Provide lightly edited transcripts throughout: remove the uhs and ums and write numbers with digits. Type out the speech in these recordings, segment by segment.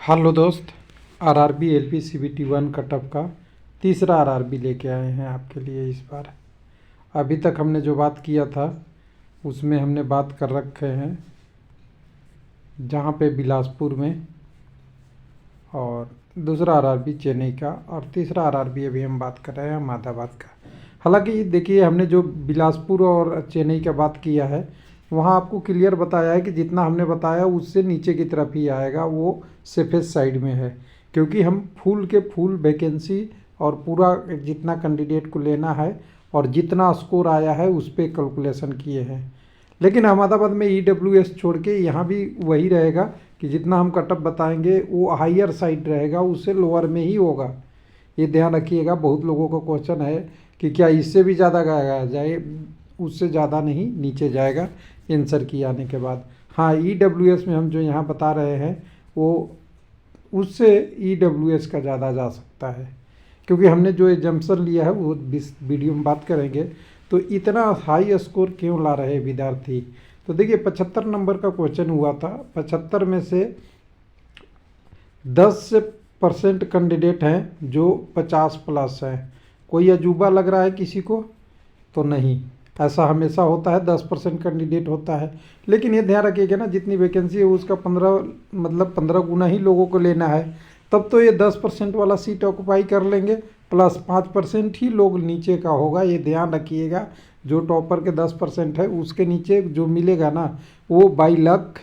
Hello दोस्त। RRB LP CBT 1 cut up का तीसरा आरआरबी लेके आए हैं आपके लिए इस बार। अभी तक हमने जो बात किया था उसमें हमने बात कर रखे हैं जहाँ पे बिलासपुर में, और दूसरा आरआरबी चेन्नई का, और तीसरा आरआरबी अभी हम बात कर रहे हैं अहमदाबाद का। हालांकि देखिए, हमने जो बिलासपुर और चेन्नई का बात किया है वहाँ आपको क्लियर बताया है कि जितना हमने बताया उससे नीचे की तरफ ही आएगा, वो सेफेस्ट साइड में है। क्योंकि हम फुल के फुल वैकेंसी और पूरा जितना कैंडिडेट को लेना है और जितना स्कोर आया है उस पर कैलकुलेशन किए हैं। लेकिन अहमदाबाद में ईडब्ल्यूएस छोड़ के यहाँ भी वही रहेगा कि जितना हम कटअप बताएंगे वो हाइयर साइड रहेगा, उससे लोअर में ही होगा। ये ध्यान रखिएगा। बहुत लोगों का क्वेश्चन है कि क्या इससे भी ज़्यादा गाया जाए, उससे ज़्यादा नहीं, नीचे जाएगा आंसर की आने के बाद। हाँ, ईडब्ल्यूएस में हम जो यहाँ बता रहे हैं वो उससे ईडब्ल्यूएस का ज़्यादा जा सकता है, क्योंकि हमने जो एजम्पशन लिया है वो वीडियो में बात करेंगे। तो इतना हाई स्कोर क्यों ला रहे विद्यार्थी? तो देखिए, 75 नंबर का क्वेश्चन हुआ था। 75 में से 10% कैंडिडेट हैं जो 50 प्लस हैं। कोई अजूबा लग रहा है किसी को? तो नहीं, ऐसा हमेशा होता है, 10% कैंडिडेट होता है। लेकिन ये ध्यान रखिएगा ना, जितनी वैकेंसी है उसका 15 गुना ही लोगों को लेना है। तब तो ये 10% वाला सीट ऑक्यूपाई कर लेंगे, प्लस 5% ही लोग नीचे का होगा। ये ध्यान रखिएगा। जो टॉपर के 10% है उसके नीचे जो मिलेगा ना, वो by luck,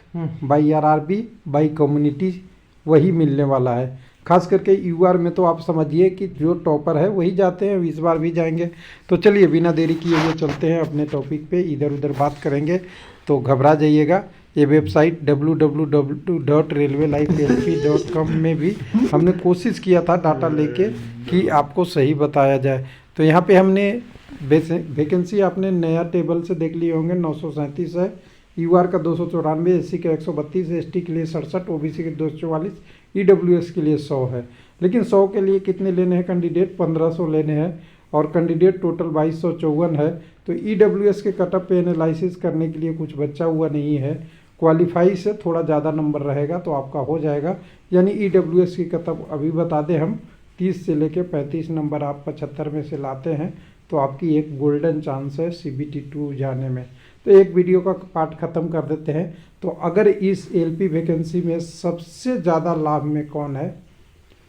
by RRB, by community वही मिलने वाला है। खास करके यूआर में तो आप समझिए कि जो टॉपर है वही जाते हैं, इस बार भी जाएंगे। तो चलिए बिना देरी किए हुए चलते हैं अपने टॉपिक पे, इधर उधर बात करेंगे तो घबरा जाइएगा। ये वेबसाइट www.railwaylifelp.com में भी हमने कोशिश किया था डाटा लेके कि आपको सही बताया जाए। तो यहाँ पे हमने वैकेंसी आपने नया टेबल से देख लिए होंगे, 937 है। यूआर का 294, एससी का 132, एसटी के लिए 67, ओबीसी के 244, ईडब्ल्यूएस के लिए 100 है। लेकिन 100 के लिए कितने लेने हैं कैंडिडेट? 1500 लेने हैं, और कैंडिडेट टोटल 2254 है। तो ईडब्ल्यूएस के कटअप पे एनालिसिस करने के लिए कुछ बचा हुआ नहीं है। क्वालिफाई से थोड़ा ज़्यादा नंबर रहेगा तो आपका हो जाएगा। यानी ईडब्ल्यूएस की कटअप अभी बता दें हम, 30 से लेके 35 नंबर आप 75 में से लाते हैं तो आपकी एक गोल्डन चांस है सीबीटी 2 जाने में। तो एक वीडियो का पार्ट ख़त्म कर देते हैं। तो अगर इस एलपी वैकेंसी में सबसे ज़्यादा लाभ में कौन है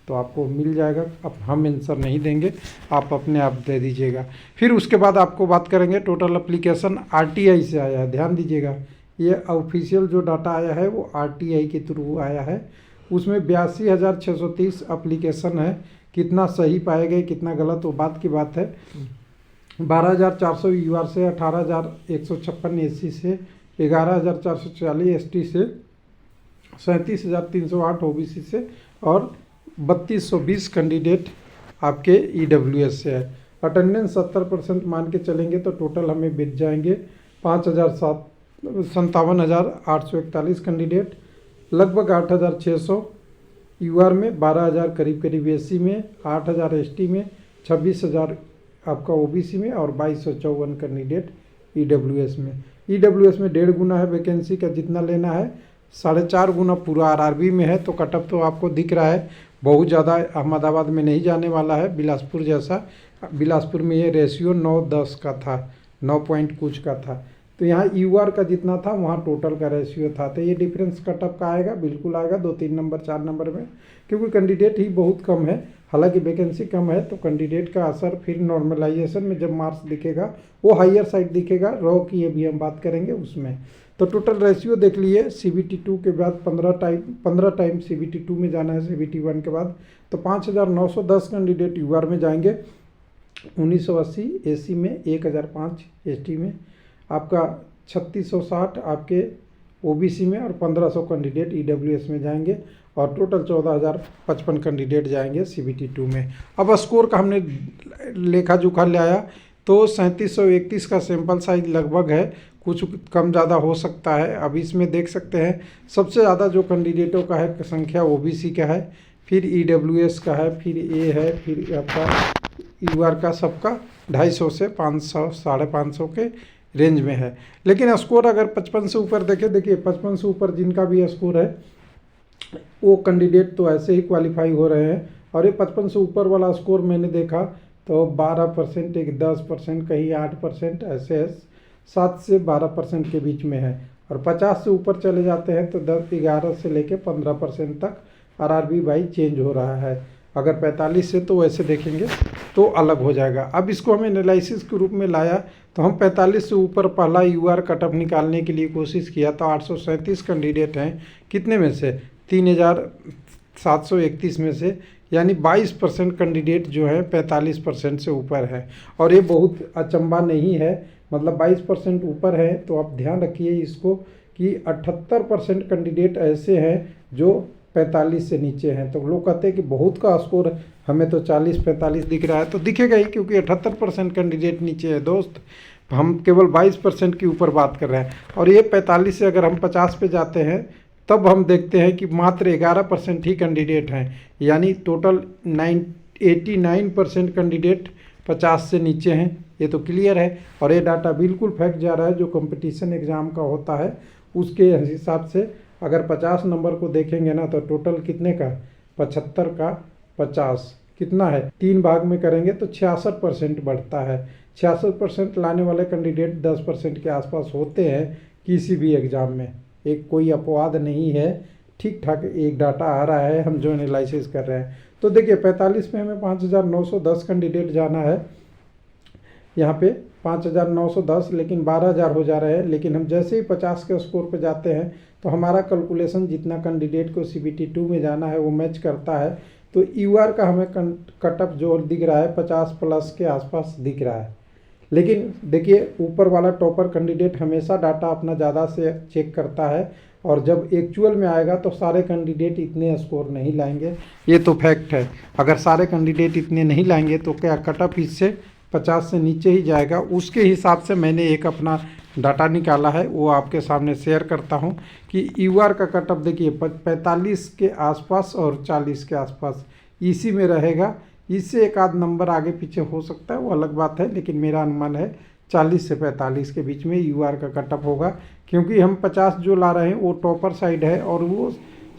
तो आपको मिल जाएगा। अब हम आंसर नहीं देंगे, आप अपने आप दे दीजिएगा। फिर उसके बाद आपको बात करेंगे टोटल एप्लीकेशन आरटीआई से आया है। ध्यान दीजिएगा, ये ऑफिशियल जो डाटा आया है वो आरटीआई के थ्रू आया है। उसमें 82,630 एप्लीकेशन है। कितना सही पाए गए कितना गलत वो बात की बात है। 12,400 यूआर से, 18,156 एससी से, 11,440 एसटी से, 37,308 ओबीसी से, और 3220 कैंडिडेट आपके ईडब्ल्यूएस से है। अटेंडेंस 70% मान के चलेंगे तो टोटल हमें बिक जाएंगे 57,841 कैंडिडेट, लगभग 8,600 यूआर में, 12,000 करीब करीब एससी में, 8,000 एसटी में, 26,000 आपका ओबीसी में, और 2254 कैंडिडेट ईडब्ल्यूएस में। ईडब्ल्यूएस में 1.5 गुना है वैकेंसी का, जितना लेना है 4.5 गुना पूरा आरआरबी में है। तो कटअप तो आपको दिख रहा है बहुत ज़्यादा अहमदाबाद में नहीं जाने वाला है, बिलासपुर जैसा। बिलासपुर में ये रेशियो 9-10 का था, 9 पॉइंट कुछ का था। तो यहाँ यूआर का जितना था वहाँ टोटल का रेशियो था। तो ये डिफरेंस कटअप का आएगा, बिल्कुल आएगा 2-3 नंबर 4 नंबर में, क्योंकि कैंडिडेट ही बहुत कम है। हालांकि वैकेंसी कम है तो कैंडिडेट का असर फिर नॉर्मलाइजेशन में जब मार्क्स दिखेगा वो हाइयर साइड दिखेगा। रॉ की अभी हम बात करेंगे उसमें। तो टोटल रेशियो देख लिए, सीबीटी 2 के बाद 15 टाइम सीबीटी 2 में जाना है सीबीटी 1 के बाद। तो 5,910 कैंडिडेट यूआर में जाएंगे, 1980 एसी में, 1,005 एसटी में, आपका 3660 आपके ओबीसी में, और 1500 कैंडिडेट ईडब्ल्यूएस में जाएंगे, और टोटल 14,055 कैंडिडेट जाएंगे सीबीटी 2 में। अब स्कोर का हमने लेखा जोखा ले आया तो 3731 का सैंपल साइज लगभग है, कुछ कम ज़्यादा हो सकता है। अब इसमें देख सकते हैं सबसे ज़्यादा जो कैंडिडेटों का है संख्या ओबीसी का है, फिर ईडब्ल्यूएस का है, फिर ए है, फिर आपका यूआर का, सबका 250 से 500 550 के रेंज में है। लेकिन स्कोर अगर 55 से ऊपर देखिए 55 से ऊपर जिनका भी स्कोर है वो कैंडिडेट तो ऐसे ही क्वालिफाई हो रहे हैं। और ये 55 से ऊपर वाला स्कोर मैंने देखा तो 12%, एक 10%, कहीं 8% ऐसे है, 7 से 12% के बीच में है। और 50 से ऊपर चले जाते हैं तो 11 से लेके 15% तक आरआरबी वाइज चेंज हो रहा है। अगर 45 से तो वैसे देखेंगे तो अलग हो जाएगा। अब इसको हम एनालिसिस के रूप में लाया तो हम 45 से ऊपर पहला यूआर कटअप निकालने के लिए कोशिश किया तो 837 कैंडिडेट हैं, कितने में से 3731 में से, यानी 22% कैंडिडेट जो है 45% से ऊपर है। और ये बहुत अचंभा नहीं है, मतलब 22% ऊपर है तो आप ध्यान रखिए इसको कि 78% कैंडिडेट ऐसे हैं जो 45 से नीचे हैं। तो लोग कहते हैं कि बहुत का स्कोर, हमें तो 40-45 दिख रहा है, तो दिखेगा ही क्योंकि 78% कैंडिडेट नीचे है दोस्त। हम केवल 22% के ऊपर बात कर रहे हैं। और ये 45 से अगर हम 50 पे जाते हैं तब हम देखते हैं कि मात्र 11% ही कैंडिडेट हैं, यानी टोटल 89% कैंडिडेट 50 से नीचे हैं। ये तो क्लियर है। और ये डाटा बिल्कुल फैक्ट जा रहा है जो कंपटीशन एग्ज़ाम का होता है उसके हिसाब से। अगर 50 नंबर को देखेंगे ना तो टोटल कितने का, 75 का 50 कितना है, 3 भाग में करेंगे तो 66% बढ़ता है। 66% लाने वाले कैंडिडेट 10% के आसपास होते हैं किसी भी एग्ज़ाम में। एक कोई अपवाद नहीं है, ठीक ठाक एक डाटा आ रहा है हम जो एनालिसिस कर रहे हैं। तो देखिए 45 में हमें 5910 कैंडिडेट जाना है, यहाँ पे 5910, लेकिन 12000 हो जा रहे हैं। लेकिन हम जैसे ही 50 के स्कोर पे जाते हैं तो हमारा कैलकुलेशन जितना कैंडिडेट को CBT 2 में जाना है वो मैच करता है। तो यूआर का हमें कटअप जो दिख रहा है 50+ के आसपास दिख रहा है। लेकिन देखिए ऊपर वाला टॉपर कैंडिडेट हमेशा डाटा अपना ज़्यादा से चेक करता है, और जब एक्चुअल में आएगा तो सारे कैंडिडेट इतने स्कोर नहीं लाएंगे, ये तो फैक्ट है। अगर सारे कैंडिडेट इतने नहीं लाएंगे तो क्या कटअप इससे 50 से नीचे ही जाएगा। उसके हिसाब से मैंने एक अपना डाटा निकाला है, वो आपके सामने शेयर करता हूँ कि यूआर का कटअप देखिए 45 के आसपास और 40 के आसपास इसी में रहेगा। इससे एक आध नंबर आगे पीछे हो सकता है, वो अलग बात है, लेकिन मेरा अनुमान है 40 से 45 के बीच में यूआर का कटअप होगा। क्योंकि हम 50 जो ला रहे हैं वो टॉपर साइड है, और वो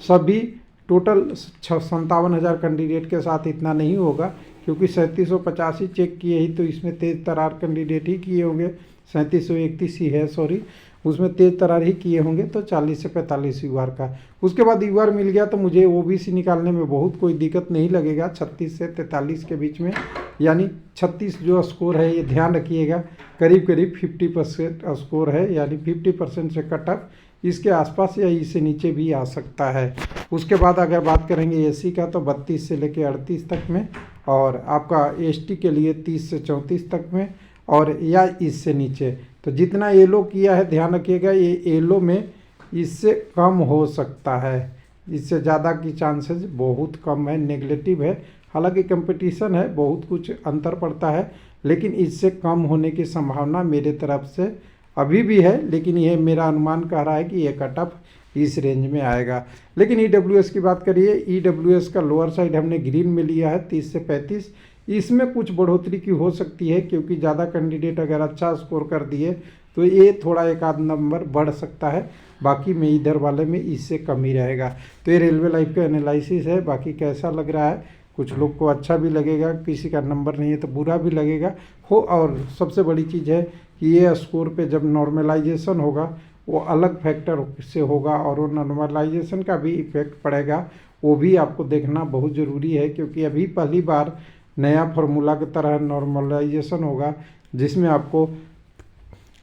सभी टोटल 57,000 कैंडिडेट के साथ इतना नहीं होगा, क्योंकि 3750 ही चेक किए ही, तो इसमें तेज़ तरार कैंडिडेट ही किए होंगे। 3731 ही है, सॉरी, उसमें तेज़ तरार ही किए होंगे। तो 40 से 45 यूआर का। उसके बाद यूआर मिल गया तो मुझे ओबीसी निकालने में बहुत कोई दिक्कत नहीं लगेगा। 36 से 43 के बीच में, यानी 36 जो स्कोर है ये ध्यान रखिएगा, करीब करीब 50% स्कोर है, यानी 50% से कटअप इसके आसपास या इससे नीचे भी आ सकता है। उसके बाद अगर बात करेंगे एससी का तो 32 से लेकर 38 तक में, और आपका एसटी के लिए 30 से 34 तक में, और या इससे नीचे। तो जितना येलो किया है ध्यान रखिएगा, ये येलो में इससे कम हो सकता है, इससे ज़्यादा की चांसेस बहुत कम है, नेगेटिव है। हालांकि कंपटीशन है, बहुत कुछ अंतर पड़ता है, लेकिन इससे कम होने की संभावना मेरे तरफ से अभी भी है। लेकिन यह मेरा अनुमान कह रहा है कि यह कटअप इस रेंज में आएगा। लेकिन ईडब्ल्यूएस की बात करिए, ईडब्ल्यूएस का लोअर साइड हमने ग्रीन में लिया है 30 से 35। इसमें कुछ बढ़ोतरी की हो सकती है, क्योंकि ज़्यादा कैंडिडेट अगर अच्छा स्कोर कर दिए तो ये थोड़ा एक आध नंबर बढ़ सकता है। बाकी में इधर वाले में इससे कम ही रहेगा। तो ये रेलवे लाइफ का एनालिसिस है। बाकी कैसा लग रहा है, कुछ लोग को अच्छा भी लगेगा, किसी का नंबर नहीं है तो बुरा भी लगेगा हो। और सबसे बड़ी चीज़ है कि ये स्कोर पे जब नॉर्मलाइजेशन होगा वो अलग फैक्टर से होगा, और वो नॉर्मलाइजेशन का भी इफेक्ट पड़ेगा, वो भी आपको देखना बहुत ज़रूरी है। क्योंकि अभी पहली बार नया फार्मूला की तरह नॉर्मलाइजेशन होगा, जिसमें आपको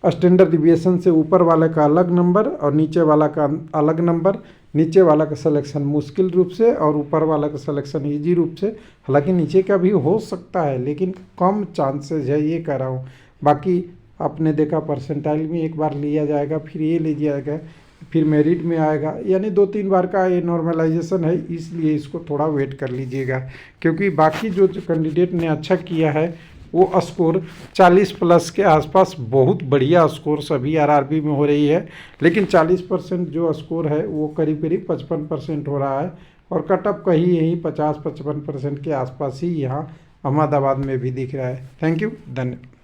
स्टैंडर्ड डिविएशन से ऊपर वाले का अलग नंबर और नीचे वाला का अलग नंबर, नीचे वाला का सिलेक्शन मुश्किल रूप से और ऊपर वाला का सिलेक्शन इजी रूप से। हालांकि नीचे का भी हो सकता है, लेकिन कम चांसेस है, ये कह रहा हूँ। बाकी आपने देखा परसेंटाइल में एक बार लिया जाएगा, फिर ये ले जाएगा, फिर मेरिट में आएगा, यानी 2-3 बार का ये नॉर्मलाइजेशन है। इसलिए इसको थोड़ा वेट कर लीजिएगा, क्योंकि बाकी जो कैंडिडेट ने अच्छा किया है वो स्कोर 40+ के आसपास, बहुत बढ़िया स्कोर सभी आरआरबी में हो रही है। लेकिन 40% जो स्कोर है वो करीब करीब 55% हो रहा है, और कटअप कहीं यहीं 50-55% के आसपास ही यहाँ अहमदाबाद में भी दिख रहा है। थैंक यू, धन्यवाद।